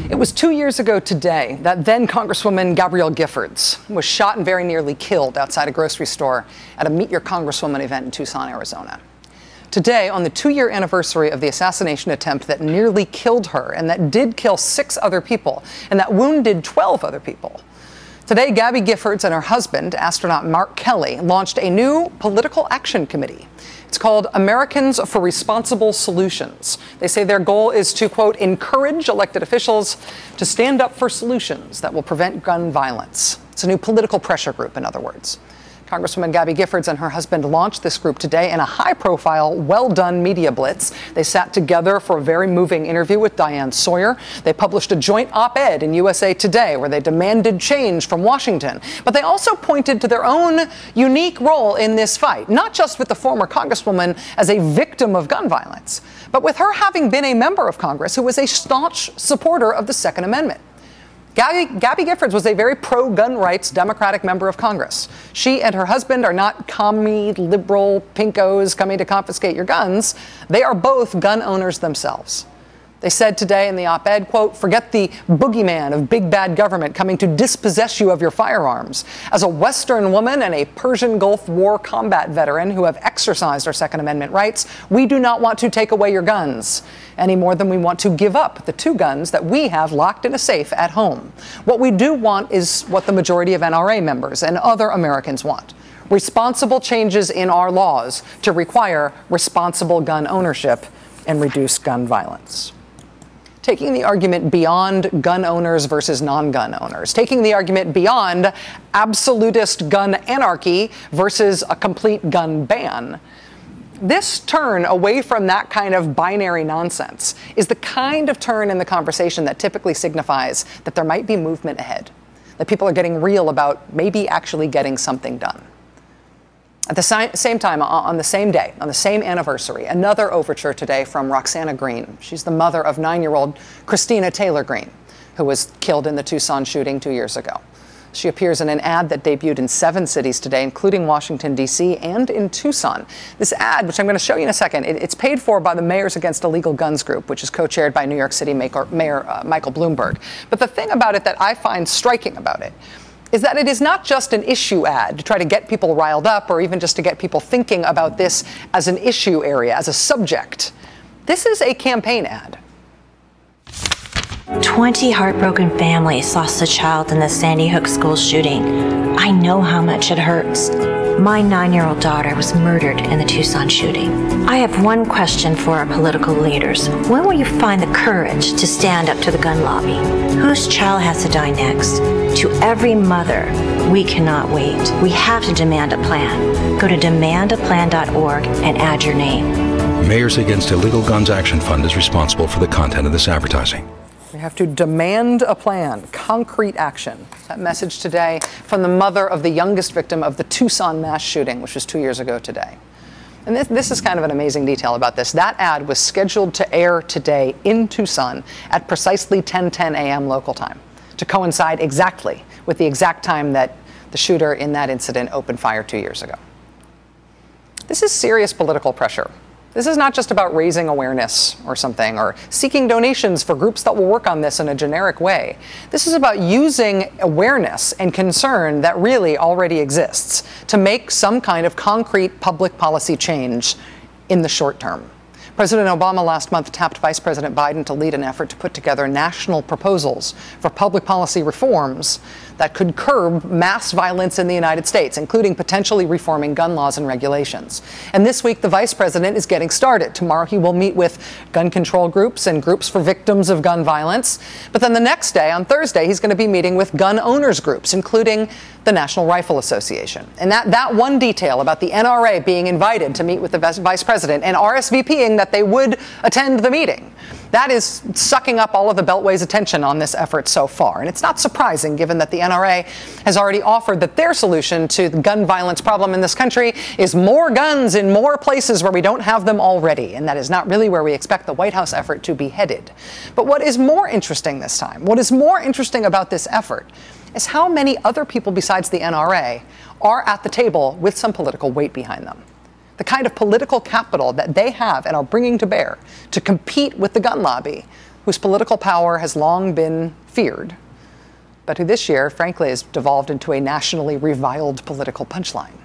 It was 2 years ago today that then Congresswoman Gabrielle Giffords was shot and very nearly killed outside a grocery store at a Meet Your Congresswoman event in Tucson, Arizona. Today, on the 2-year anniversary of the assassination attempt that nearly killed her and that did kill 6 other people and that wounded 12 other people, today Gabby Giffords and her husband, astronaut Mark Kelly, launched a new political action committee. It's called Americans for Responsible Solutions. They say their goal is to, quote, encourage elected officials to stand up for solutions that will prevent gun violence. It's a new political pressure group, in other words. Congresswoman Gabby Giffords and her husband launched this group today in a high-profile, well-done media blitz. They sat together for a very moving interview with Diane Sawyer. They published a joint op-ed in USA Today where they demanded change from Washington. But they also pointed to their own unique role in this fight, not just with the former Congresswoman as a victim of gun violence, but with her having been a member of Congress who was a staunch supporter of the Second Amendment. Gabby Giffords was a very pro-gun rights Democratic member of Congress. She and her husband are not commie, liberal pinkos coming to confiscate your guns. They are both gun owners themselves. They said today in the op-ed, quote, forget the boogeyman of big bad government coming to dispossess you of your firearms. As a Western woman and a Persian Gulf War combat veteran who have exercised our Second Amendment rights, we do not want to take away your guns any more than we want to give up the 2 guns that we have locked in a safe at home. What we do want is what the majority of NRA members and other Americans want: responsible changes in our laws to require responsible gun ownership and reduce gun violence. Taking the argument beyond gun owners versus non-gun owners, taking the argument beyond absolutist gun anarchy versus a complete gun ban. This turn away from that kind of binary nonsense is the kind of turn in the conversation that typically signifies that there might be movement ahead, that people are getting real about maybe actually getting something done. At the same time, on the same day, on the same anniversary, another overture today from Roxana Green. She's the mother of 9-year-old Christina Taylor Green, who was killed in the Tucson shooting 2 years ago. She appears in an ad that debuted in 7 cities today, including Washington, D.C. and in Tucson. This ad, which I'm going to show you in a second, it's paid for by the Mayors Against Illegal Guns group, which is co-chaired by New York City Mayor Michael Bloomberg. But the thing about it that I find striking about it is that it is not just an issue ad to try to get people riled up or even just to get people thinking about this as an issue area, as a subject. This is a campaign ad. 20 heartbroken families lost a child in the Sandy Hook school shooting. I know how much it hurts. My 9-year-old daughter was murdered in the Tucson shooting. I have one question for our political leaders. When will you find the courage to stand up to the gun lobby? Whose child has to die next? To every mother, we cannot wait. We have to demand a plan. Go to demandaplan.org and add your name. Mayors Against Illegal Guns Action Fund is responsible for the content of this advertising. We have to demand a plan, concrete action. That message today from the mother of the youngest victim of the Tucson mass shooting, which was 2 years ago today. And this is kind of an amazing detail about this. That ad was scheduled to air today in Tucson at precisely 10:10 a.m. local time, to coincide exactly with the exact time that the shooter in that incident opened fire 2 years ago. This is serious political pressure. This is not just about raising awareness or something, or seeking donations for groups that will work on this in a generic way. This is about using awareness and concern that really already exists to make some kind of concrete public policy change in the short term. President Obama last month tapped Vice President Biden to lead an effort to put together national proposals for public policy reforms that could curb mass violence in the United States, including potentially reforming gun laws and regulations. And this week, the vice president is getting started. Tomorrow, he will meet with gun control groups and groups for victims of gun violence. But then the next day, on Thursday, he's going to be meeting with gun owners groups, including the National Rifle Association. And that one detail about the NRA being invited to meet with the vice president and RSVPing that they would attend the meeting, that is sucking up all of the Beltway's attention on this effort so far. And it's not surprising, given that the NRA has already offered that their solution to the gun violence problem in this country is more guns in more places where we don't have them already. And that is not really where we expect the White House effort to be headed. But what is more interesting this time, what is more interesting about this effort, is how many other people besides the NRA are at the table with some political weight behind them. The kind of political capital that they have and are bringing to bear to compete with the gun lobby, whose political power has long been feared, but who this year, frankly, has devolved into a nationally reviled political punchline.